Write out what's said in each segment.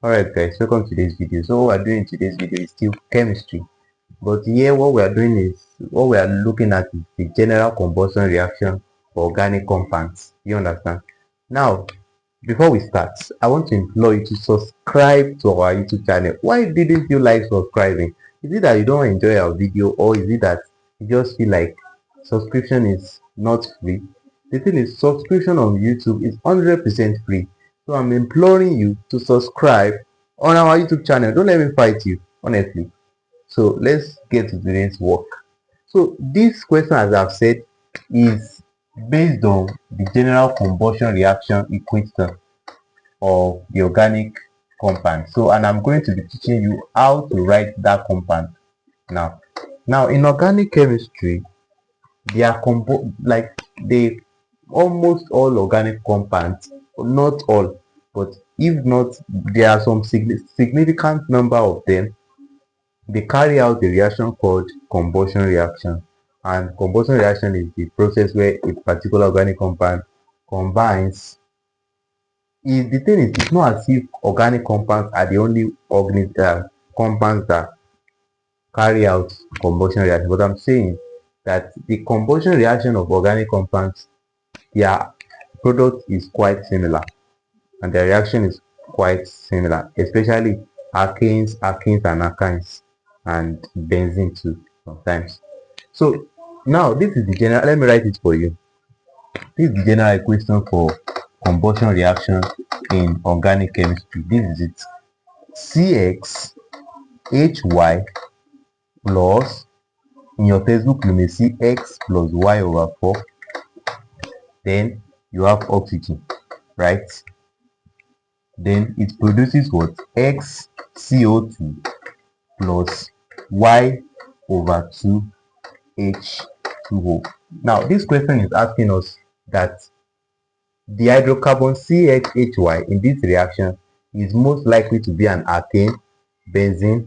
Alright guys, welcome to today's video. So what we're doing in today's video is still chemistry. But here what we are doing is, what we are looking at is the general combustion reaction for organic compounds. You understand? Now, before we start, I want to implore you to subscribe to our YouTube channel. Why didn't you like subscribing? Is it that you don't enjoy our video, or is it that you just feel like subscription is not free? The thing is, subscription on YouTube is 100% free. So I'm imploring you to subscribe on our YouTube channel. Don't let me fight you, honestly. So let's get to today's work. So this question, as I've said, is based on the general combustion reaction equation of the organic compound. So, and I'm going to be teaching you how to write that compound now. Now, in organic chemistry, they are they almost all organic compounds, not all, but if not, there are some significant number of them. They carry out a reaction called combustion reaction. And combustion reaction is the process where a particular organic compound combines. The thing is, it's not as if organic compounds are the only compounds that carry out combustion reaction. But I'm saying that the combustion reaction of organic compounds, their product is quite similar, and their reaction is quite similar, especially alkanes and alkynes, and benzene too sometimes. So now this is the general, let me write it for you. This is the general equation for combustion reaction in organic chemistry. This is it. CxHy plus, in your textbook you may see x plus y over 4. Then you have oxygen, right? Then it produces what? XCO2 plus y over 2 H2O. Now this question is asking us that the hydrocarbon CxHy in this reaction is most likely to be an alkane, benzene,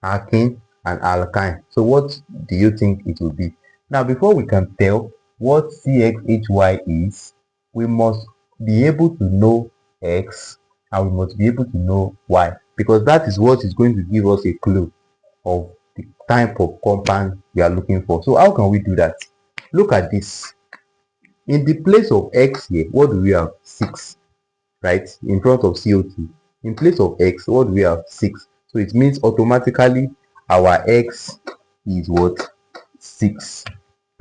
alkene, and alkyne. So what do you think it will be? Now, before we can tell what CxHy is, we must be able to know X and we must be able to know Y, because that is what is going to give us a clue of the type of compound we are looking for. So how can we do that? Look at this. In the place of X here, what do we have? 6, right? In front of CO2. In place of X, what do we have? 6. So it means automatically our X is what? 6,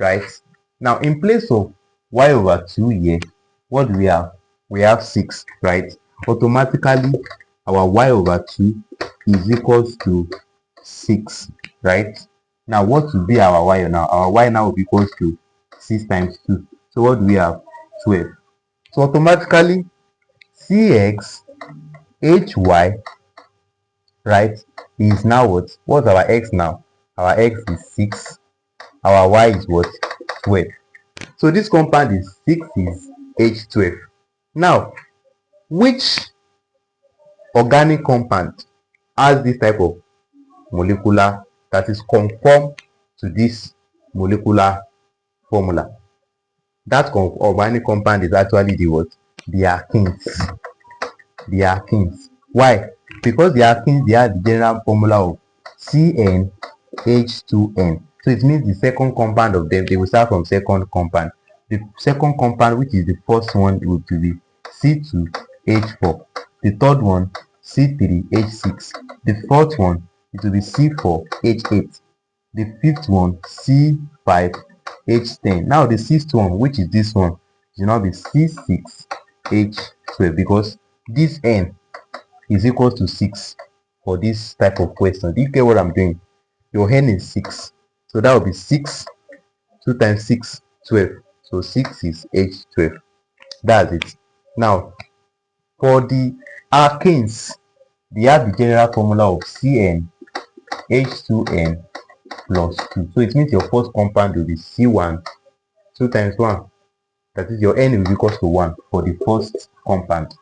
right? Now in place of Y over 2 here, what do we have? We have 6, right? Automatically our Y over 2 is equals to 6, right? Now what will be our Y now? Our Y now will be equals to 6 times 2. So what do we have? 12. So automatically CxHy, right, is now what? What's our X now? Our X is 6. Our Y is what? 12. So this compound is 6 is H12. Now, which organic compound has this type of molecular, that is conform to this molecular formula? That organic compound is actually the what? The alkenes. The alkenes. Why? Because the alkenes, they have the general formula of CnH2n. So it means the second compound of them, they will start from second compound. The second compound, which is the first one, it will be C2H4. The third one, C3H6. The fourth one, it will be C4H8. The fifth one, C5H10. Now the sixth one, which is this one, will now be C6H12, because this N is equal to 6 for this type of question. Do you get what I'm doing? Your N is 6. So that will be 6. 2 times 6, 12. So 6 is H12. That's it. Now, for the alkanes, they have the general formula of CnH2n plus 2. So it means your first compound will be C1. 2 times 1. That is, your N will be equal to 1 for the first compound.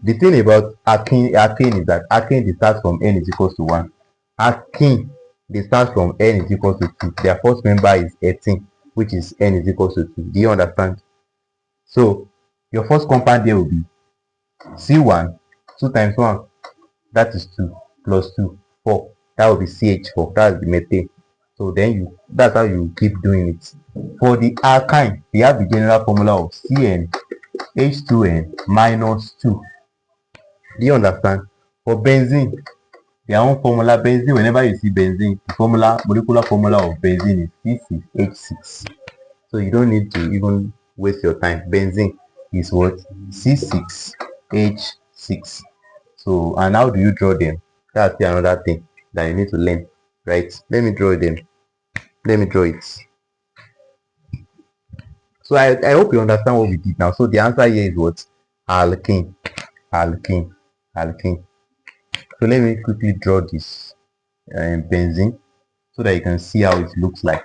The thing about alkane is that alkane, they start from N is equal to 1. Alkene, they start from N is equal to 2. Their first member is 18, which is N is equal to 2. Do you understand? So your first compound there will be C1. 2 times 1, that is 2, plus 2, 4. That will be CH4. That's the methane. So then that's how you keep doing it. For the alkyne, we have the general formula of CN H2N minus 2. Do you understand? For benzene, their own formula, benzene, whenever you see benzene, the molecular formula of benzene is C6H6. So you don't need to even waste your time. Benzene is what? C6H6. So, and how do you draw them? That's another thing that you need to learn, right? Let me draw them. Let me draw it. So I hope you understand what we did now. So the answer here is what? Alkene. Alkene. Alkene. So let me quickly draw this benzene so that you can see how it looks like.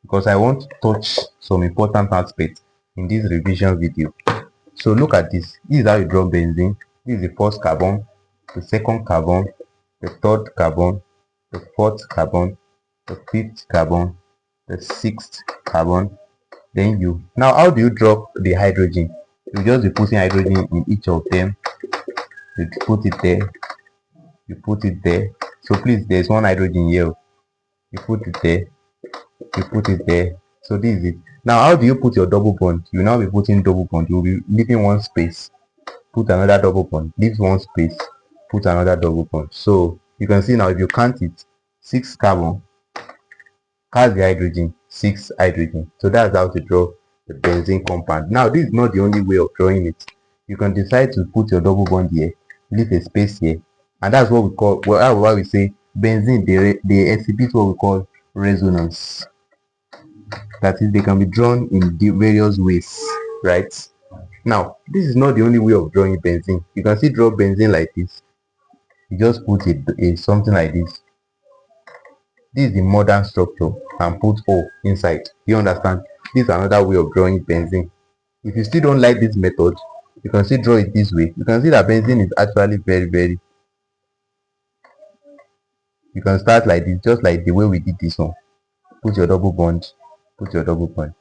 Because I want to touch some important aspects in this revision video. So look at this. This is how you draw benzene. This is the first carbon, the second carbon, the third carbon, the fourth carbon, the fifth carbon, the sixth carbon. Then now how do you draw the hydrogen? You just be putting hydrogen in each of them. You put it there. You put it there. So please, there's one hydrogen here. You put it there. You put it there. So this is it. Now how do you put your double bond? You now be putting double bond. You will be leaving one space, put another double bond, leave one space, put another double bond. So you can see now, if you count it, 6 carbon has the hydrogen, 6 hydrogen. So that's how to draw the benzene compound. Now this is not the only way of drawing it. You can decide to put your double bond here, leave a space here, and that's what we call, well, that's why we say benzene, they exhibit what we call resonance. That is, they can be drawn in the various ways, right? Now this is not the only way of drawing benzene. You can still draw benzene like this. You just put it something like this. This is the modern structure, and put O inside. You understand? This is another way of drawing benzene. If you still don't like this method, you can still draw it this way. You can see that benzene is actually very, you can start like this, just like the way we did this one. Put your double bond, put your double bond.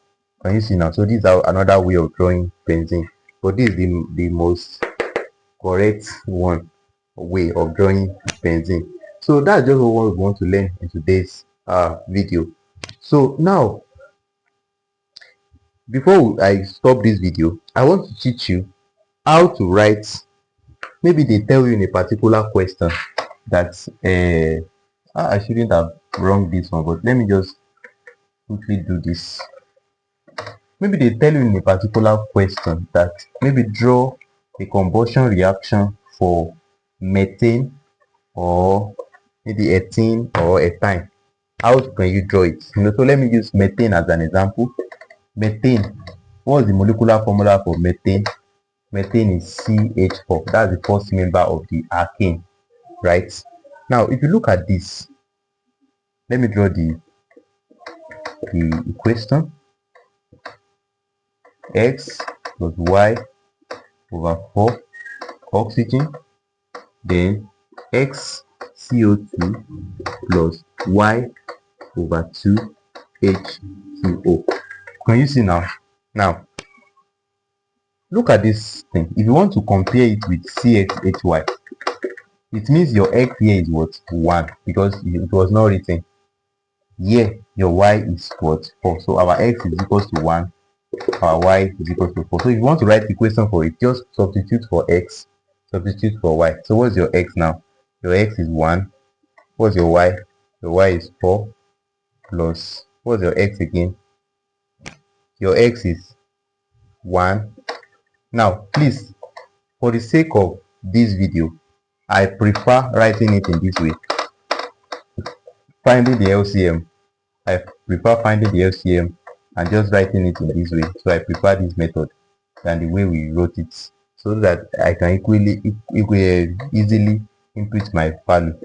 Can you see now? So this is another way of drawing benzene, but this is the most correct way of drawing benzene. So that's just what we want to learn in today's video. So now, before I stop this video, I want to teach you how to write. Maybe they tell you in a particular question that I shouldn't have wrong this one, but let me just quickly do this. Maybe they tell you in a particular question that maybe draw a combustion reaction for methane, or maybe ethene or ethine. How can you draw it? So let me use methane as an example. Methane, what's the molecular formula for methane? Methane is CH4. That's the first member of the alkane, right? Now if you look at this, let me draw the equation. X plus Y over 4 oxygen, then X CO2 plus Y over 2 H2O. Can you see now? Now look at this thing. If you want to compare it with CXHY, it means your X here is what? 1, because it was not written. Here your Y is what? 4. So our X is equals to 1, our Y is equals to 4. So if you want to write the equation for it, just substitute for X, substitute for Y. So what's your X now? Your X is 1. What's your Y? Your Y is 4 plus, what's your X again? Your X is 1. Now please, for the sake of this video, I prefer writing it in this way. Finding the LCM, I prefer finding the LCM and just writing it in this way. So I prefer this method than the way we wrote it, so that I can easily input my value.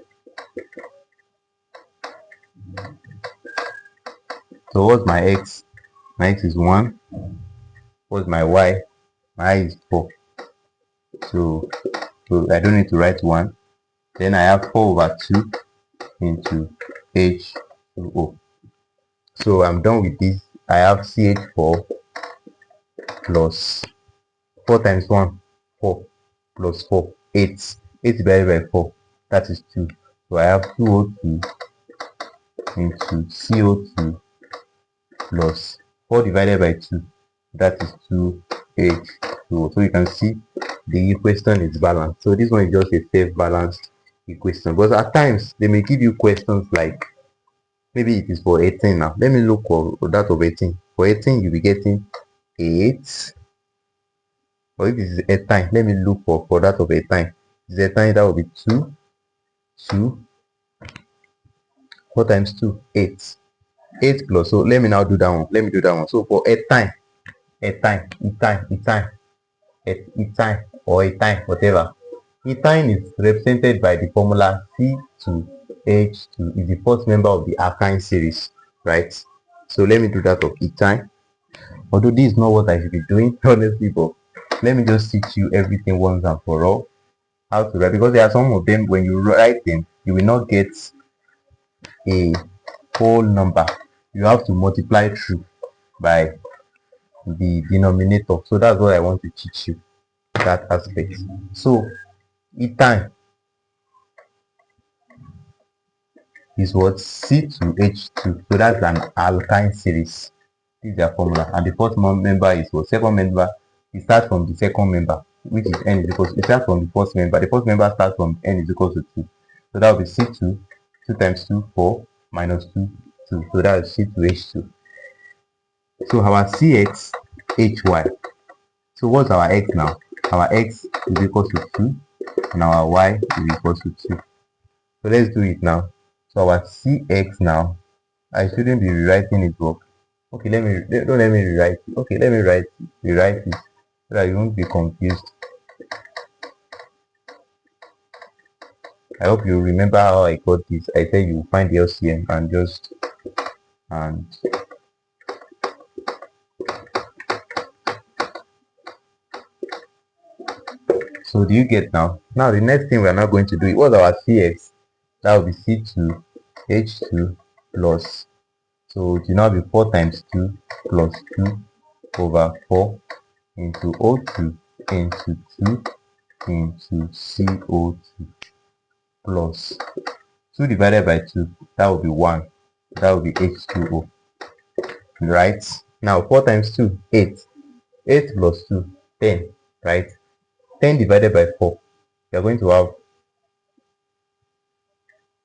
So what's my X? My X is 1. What's my Y? My Y is 4. So I don't need to write 1. Then I have 4 over 2 into H2O. So I'm done with this. I have CH4 plus 4 times 1, 4, plus 4. 8. 8 divided by 4. That is 2. So I have 2O2 into CO2 plus 4 divided by 2. That is 2H2O. So you can see the equation is balanced. So this one is just a self-balanced equation. But at times, they may give you questions like, maybe it is for 18 now. Let me look for that of 18. For 18, you'll be getting 8. Or if it is a time, let me look for that of a time. If it is a time, that will be 2. 2. 4 times 2, 8. 8 plus. So let me now do that one. Let me do that one. So for a time, or a time, whatever. Ethane is represented by the formula C2H2. Is the first member of the alkyne series, right? So let me do that of ethane. Although this is not what I should be doing, honestly, but let me just teach you everything once and for all. How to write, because there are some of them, when you write them, you will not get a whole number. You have to multiply through by the denominator. So that's what I want to teach you, that aspect. So ethane is what? C2H2. So that's an alkyne series. This is their formula. And the first member is what? Second member. It starts from the second member, which is n is equal to, it starts from the first member. The first member starts from n is equal to 2. So that will be C2. 2 times 2, 4, minus 2, 2. So that is C2H2. So our CXHY. So what's our X now? Our X is equal to 2, and our Y is equal to 2. So let's do it now. So our CX now, I shouldn't be rewriting it wrong. Okay, don't let me rewrite it. Okay, let me rewrite it so that you won't be confused. I hope you remember how I got this. I said you find the LCM and so do you get now? Now the next thing we are now going to do, what's our CX? That will be C2H2 plus, so it will now be 4 times 2 plus 2 over 4 into O2 into 2 into CO2 plus 2 divided by 2, that will be 1. That will be H2O. Right? Now 4 times 2, 8. 8 plus 2, 10. Right? 10 divided by 4. You are going to have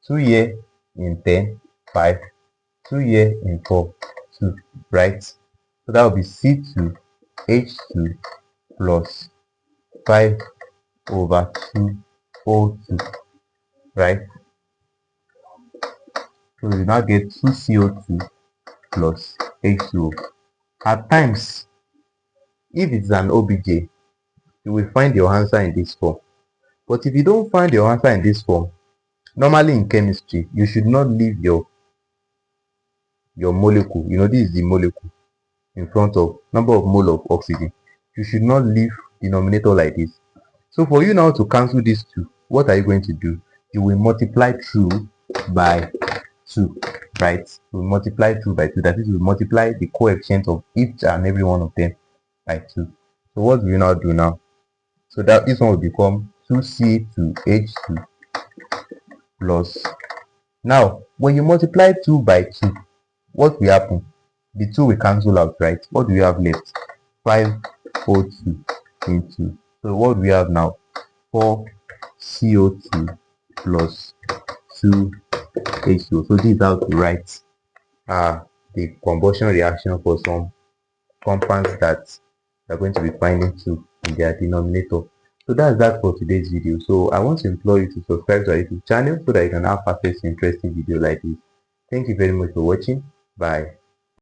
2 here in 10, 5. 2 here in 4, 2. Right? So that will be C2H2 plus 5 over 2 O2. Right? So we now get 2 CO2 plus H2O. At times, if it's an OBJ, you will find your answer in this form. But if you don't find your answer in this form, normally in chemistry, you should not leave your molecule. You know, this is the molecule in front of number of mole of oxygen. You should not leave denominator like this. So for you now to cancel these two, what are you going to do? You will multiply through by 2, right? We will multiply 2 by 2. That is, we multiply the coefficient of each and every one of them by 2. So what do we now do now? So that this one will become 2C2H2 plus. Now, when you multiply 2 by 2, what will happen? The 2 will cancel out, right? What do we have left? 5O2 into. So what do we have now? 4CO2 plus 2H2O. So this is how to write the combustion reaction for some compounds that are going to be finding 2 in their denominator. So that's that for today's video. So I want to implore you to subscribe to our YouTube channel so that you can have access to interesting videos like this. Thank you very much for watching. Bye.